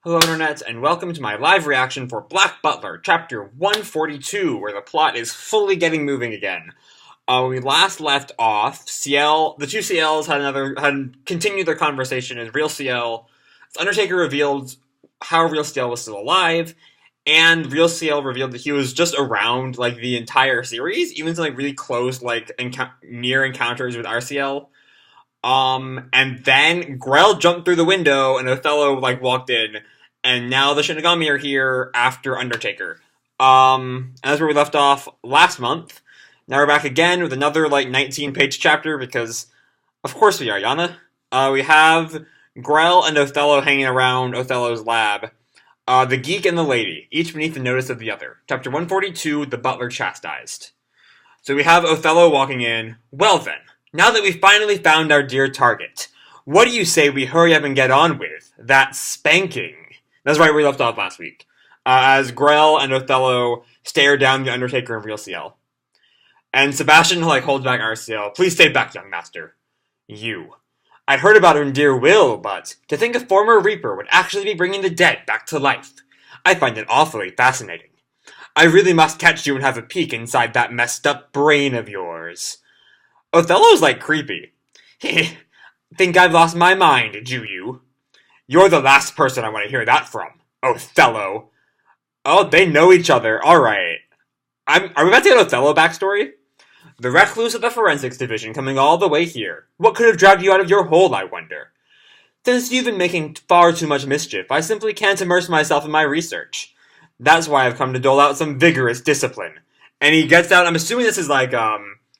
Hello Internet, and welcome to my live reaction for Black Butler, chapter 142, where the plot is fully getting moving again. When we last left off, the two Ciels had continued their conversation as Real Ciel. Undertaker revealed how Real Ciel was still alive, and Real Ciel revealed that he was just around, the entire series, even to, really close, near encounters with RCL. And then Grell jumped through the window, and Othello, walked in. And now the Shinigami are here after Undertaker. And that's where we left off last month. Now we're back again with another, 19-page chapter, because, of course we are, Yana. We have Grell and Othello hanging around Othello's lab. The geek and the lady, each beneath the notice of the other. Chapter 142, The Butler Chastised. So we have Othello walking in. Well then, now that we've finally found our dear target, what do you say we hurry up and get on with that spanking? That's right, we left off last week. As Grell and Othello stare down the Undertaker and Real Ciel. And Sebastian, holds back RCL. Please stay back, young master. You. I'd heard about her in dear Will, but to think a former Reaper would actually be bringing the dead back to life. I find it awfully fascinating. I really must catch you and have a peek inside that messed up brain of yours. Othello's, creepy. Think I've lost my mind, do you? You're the last person I want to hear that from, Othello. Oh, they know each other. Alright. Are we about to get Othello backstory? The recluse of the forensics division coming all the way here. What could have dragged you out of your hole, I wonder? Since you've been making far too much mischief, I simply can't immerse myself in my research. That's why I've come to dole out some vigorous discipline. And he gets out, I'm assuming this is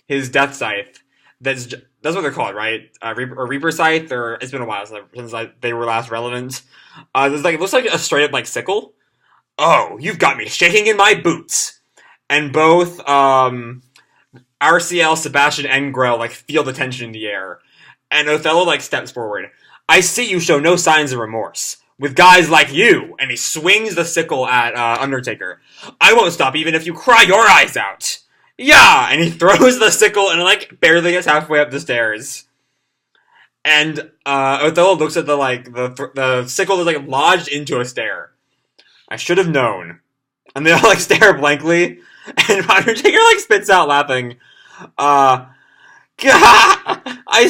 his death scythe. That's what they're called, right? Reaper scythe, or it's been a while since they were last relevant. It looks like a straight up sickle. Oh, you've got me shaking in my boots. And both RCL, Sebastian, and Grell feel the tension in the air. And Othello steps forward. I see you show no signs of remorse. With guys like you, and he swings the sickle at Undertaker. I won't stop even if you cry your eyes out. Yeah! And he throws the sickle and barely gets halfway up the stairs. And Othello looks at the sickle that's lodged into a stair. I should have known. And they all stare blankly. And Undertaker spits out laughing. God! I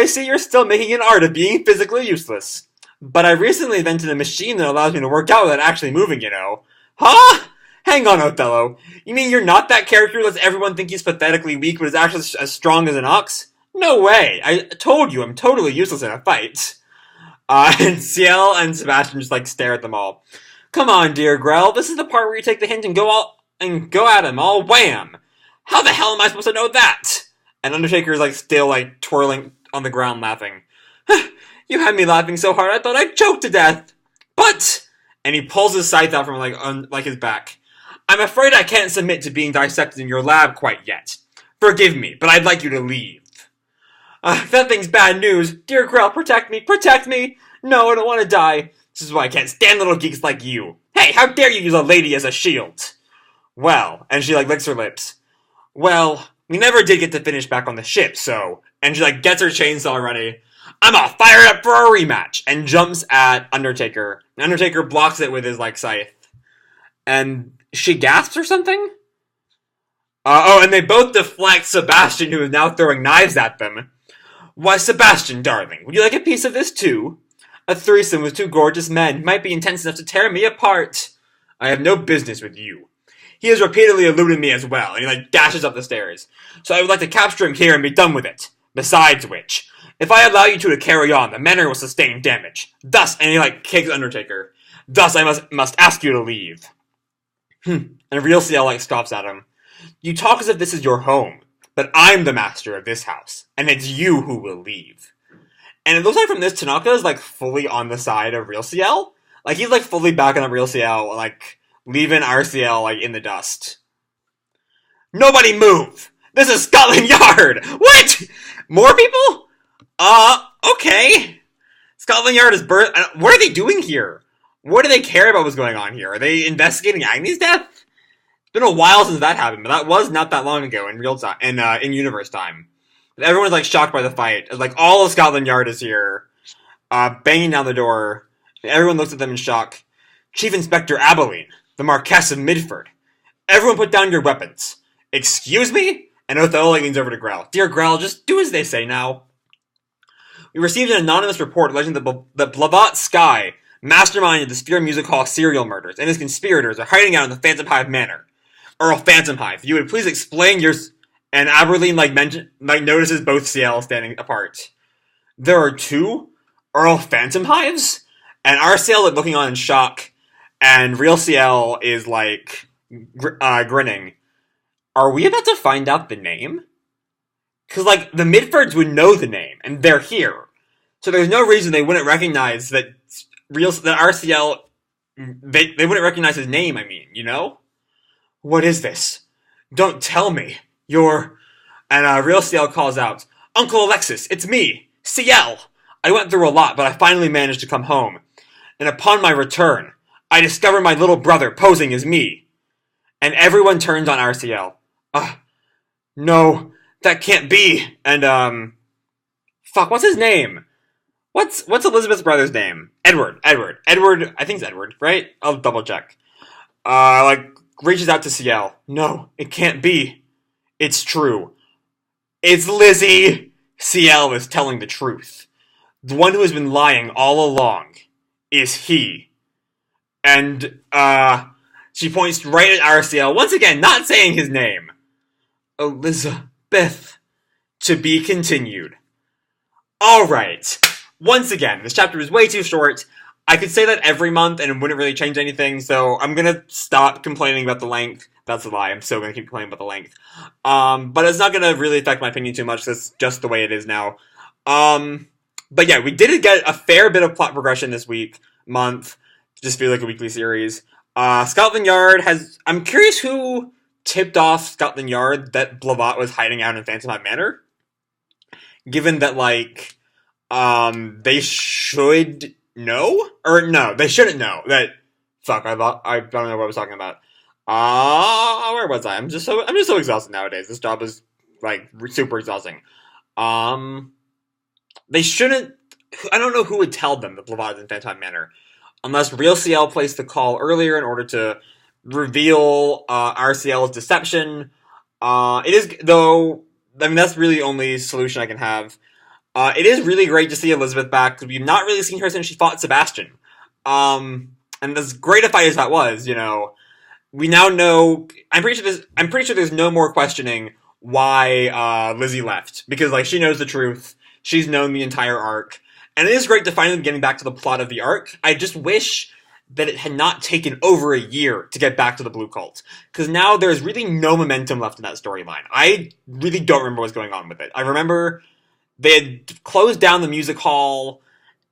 see you're still making an art of being physically useless. But I recently invented a machine that allows me to work out without actually moving, you know. Huh? Hang on, Othello. You mean you're not that character who lets everyone think he's pathetically weak but is actually as strong as an ox? No way. I told you I'm totally useless in a fight. And Ciel and Sebastian just stare at them all. Come on, dear Grell. This is the part where you take the hint and go at him all wham. How the hell am I supposed to know that? And Undertaker is still twirling on the ground laughing. You had me laughing so hard I thought I'd choke to death. But, and he pulls his scythe out from his back. I'm afraid I can't submit to being dissected in your lab quite yet. Forgive me, but I'd like you to leave. That thing's bad news. Dear Grell, protect me, protect me. No, I don't want to die. This is why I can't stand little geeks like you. Hey, how dare you use a lady as a shield? Well, and she licks her lips. Well, we never did get to finish back on the ship, so... And she gets her chainsaw ready. I'm all fired up for a rematch! And jumps at Undertaker. Undertaker blocks it with his scythe. And she gasps or something? And they both deflect Sebastian, who is now throwing knives at them. Why, Sebastian, darling, would you like a piece of this too? A threesome with two gorgeous men might be intense enough to tear me apart. I have no business with you. He has repeatedly eluded me as well, and he dashes up the stairs. So I would like to capture him here and be done with it. Besides which, if I allow you two to carry on, the manor will sustain damage. Thus, and he kicks Undertaker. Thus, I must ask you to leave. And Real Ciel scoffs at him. You talk as if this is your home, but I'm the master of this house, and it's you who will leave. And it looks from this, Tanaka is fully on the side of Real Ciel. He's fully backing up Real Ciel, leaving RCL in the dust. Nobody move! This is Scotland Yard! What? More people? Okay. Scotland Yard is what are they doing here? What do they care about what's going on here? Are they investigating Agnes' death? It's been a while since that happened, but that was not that long ago in real time, in universe time. But everyone's shocked by the fight. All of Scotland Yard is here, banging down the door, Everyone looks at them in shock. Chief Inspector Abilene, the Marquess of Midford. Everyone put down your weapons. Excuse me? And Othello leans over to Grell. Dear Grell, just do as they say now. We received an anonymous report alleging that Blavat Sky masterminded the Sphere Music Hall serial murders, and his conspirators are hiding out in the Phantom Hive Manor. Earl Phantom Hive, you would please explain your... And Aberline, notices both Ciels standing apart. There are two Earl Phantom Hives? And our Ciel looking on in shock, and real Ciel is, grinning. Are we about to find out the name? Because, the Midfords would know the name, and they're here. So there's no reason they wouldn't recognize that our Ciel... They wouldn't recognize his name, you know? What is this? Don't tell me. And real Ciel calls out, Uncle Alexis, it's me, Ciel. I went through a lot, but I finally managed to come home. And upon my return, I discovered my little brother posing as me. And everyone turns on our Ciel. No, that can't be. And, what's his name? What's Elizabeth's brother's name? Edward, I think it's Edward, right? I'll double check. Reaches out to Ciel. No, it can't be. It's true. It's Lizzie! Ciel is telling the truth. The one who has been lying all along is he. And, she points right at our Ciel, once again, not saying his name. Elizabeth. To be continued. Alright. Once again, this chapter is way too short. I could say that every month and it wouldn't really change anything, so I'm gonna stop complaining about the length. That's a lie, I'm still gonna keep complaining about the length. But it's not gonna really affect my opinion too much, that's just the way it is now. But yeah, we did get a fair bit of plot progression this month. Just feel like a weekly series. Scotland Yard I'm curious who tipped off Scotland Yard that Blavat was hiding out in Phantom Hive Manor. Given that, they should know? Or no, they shouldn't know. I don't know what I was talking about. Where was I? I'm just so exhausted nowadays. This job is, super exhausting. They shouldn't... I don't know who would tell them that Blavat is in Phantom Manor. Unless real Ciel placed the call earlier in order to reveal RCL's deception. It is, though... that's really the only solution I can have. It is really great to see Elizabeth back, because we've not really seen her since she fought Sebastian. And as great a fight as that was, we now know... I'm pretty sure there's no more questioning why Lizzie left. Because, she knows the truth. She's known the entire arc. And it is great to finally be getting back to the plot of the arc. I just wish that it had not taken over a year to get back to the Blue Cult. Because now there's really no momentum left in that storyline. I really don't remember what's going on with it. I remember they had closed down the music hall,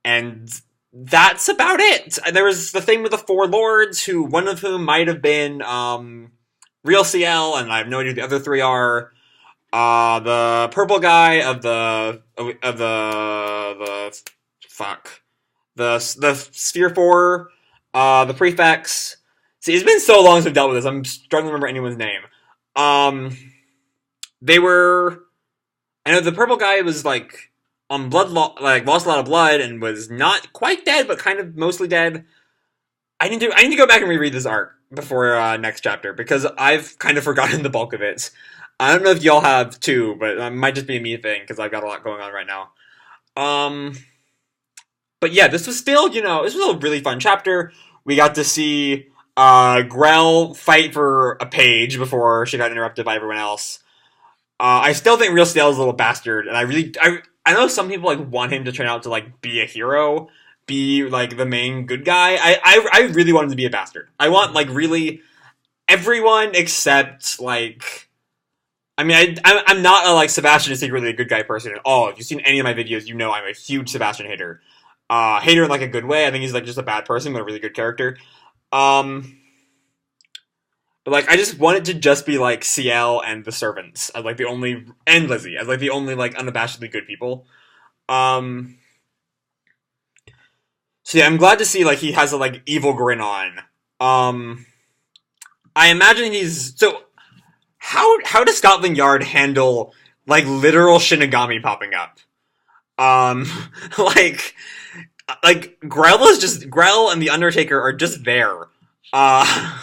and that's about it. There was the thing with the four lords, one of whom might have been real Ciel, and I have no idea who the other three are. The purple guy of the Sphere 4, the prefects. See, it's been so long since I've dealt with this, I'm struggling to remember anyone's name. I know the purple guy was, on lost a lot of blood and was not quite dead, but kind of mostly dead. I need to go back and reread this arc before next chapter, because I've kind of forgotten the bulk of it. I don't know if y'all have too, but it might just be a me thing, because I've got a lot going on right now. But yeah, this was still, this was a really fun chapter. We got to see Grell fight for a page before she got interrupted by everyone else. I still think real Ciel is a little bastard, and I know some people want him to turn out to be a hero, be the main good guy. I really want him to be a bastard. I want really everyone except I'm not a Sebastian is secretly a good guy person at all. If you've seen any of my videos, you know I'm a huge Sebastian hater. Hater in a good way. I think he's just a bad person, but a really good character. But I just want it to just be Ciel and the servants as the only, and Lizzie as the only unabashedly good people. So yeah, I'm glad to see he has a evil grin on. I imagine so. How does Scotland Yard handle literal Shinigami popping up? like, Grell and the Undertaker are just there. Uh,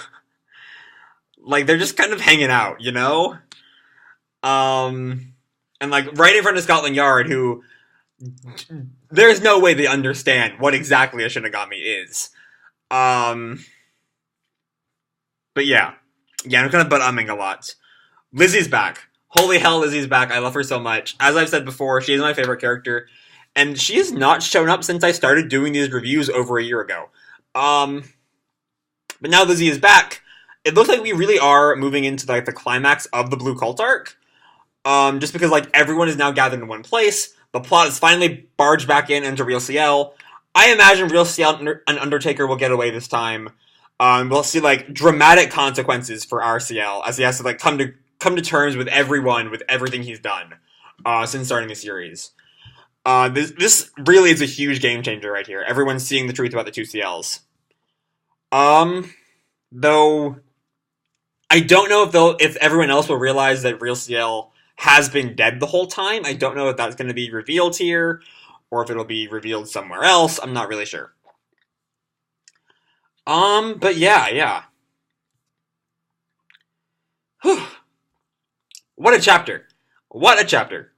like, they're just kind of hanging out, you know? And like, right in front of Scotland Yard, who, there's no way they understand what exactly a Shinigami is. Um, but yeah. Yeah, I'm kind of butt-umming a lot. Lizzie's back. Holy hell, Lizzie's back. I love her so much. As I've said before, she is my favorite character. And she has not shown up since I started doing these reviews over a year ago. But now Lizzie is back. It looks like we really are moving into like the climax of the Blue Cult arc. Just because like everyone is now gathered in one place. The plot is finally barged back in into Real Ciel. I imagine Real Ciel and Undertaker will get away this time. We'll see like dramatic consequences for RCL as he has to like come to terms with everyone with everything he's done since starting the series. This really is a huge game changer right here. Everyone's seeing the truth about the two Ciels. Though I don't know if everyone else will realize that Real Ciel has been dead the whole time. I don't know if that's going to be revealed here or if it'll be revealed somewhere else. I'm not really sure. But yeah. Whew. What a chapter. What a chapter.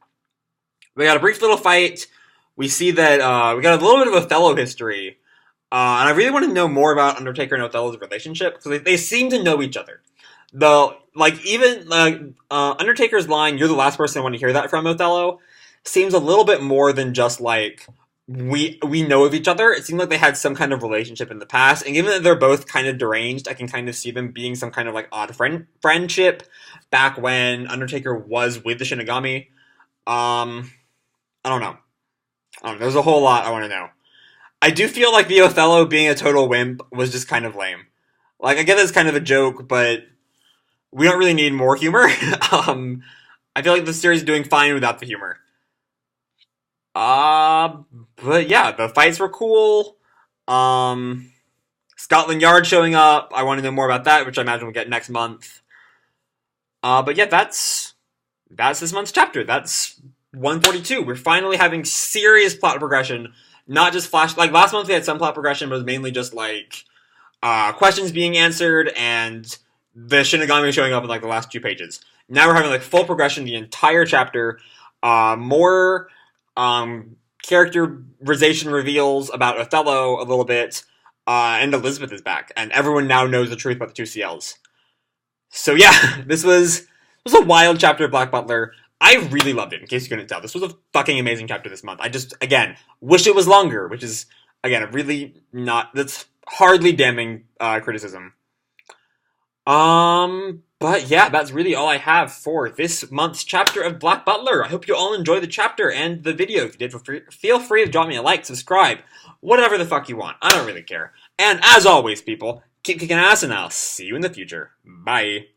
We got a brief little fight. We see that, we got a little bit of Othello history. And I really want to know more about Undertaker and Othello's relationship, because they seem to know each other. Though, like, even, Undertaker's line, "You're the last person I want to hear that from, Othello," seems a little bit more than just, like, we know of each other. It seemed like they had some kind of relationship in the past, and given that they're both kind of deranged, I can kind of see them being some kind of, like, odd friendship back when Undertaker was with the Shinigami. I don't know. There's a whole lot I want to know. I do feel like the Othello being a total wimp was just kind of lame. Like, I get it's kind of a joke, but we don't really need more humor. I feel like the series is doing fine without the humor. But yeah, the fights were cool. Scotland Yard showing up. I want to know more about that, which I imagine we'll get next month. But yeah, that's this month's chapter. That's 142. We're finally having serious plot progression, not just flash. Like last month, we had some plot progression, but it was mainly just like questions being answered and the Shinigami showing up in like the last 2 pages. Now we're having like full progression the entire chapter. More characterization reveals about Othello a little bit, and Elizabeth is back, and everyone now knows the truth about the two Ciels. So yeah, this was a wild chapter of Black Butler. I really loved it, in case you couldn't tell. This was a fucking amazing chapter this month. I just, again, wish it was longer, which is, again, that's hardly damning criticism. But yeah, that's really all I have for this month's chapter of Black Butler. I hope you all enjoyed the chapter and the video. If you did, feel free to drop me a like, subscribe, whatever the fuck you want. I don't really care. And as always, people, keep kicking ass, and I'll see you in the future. Bye.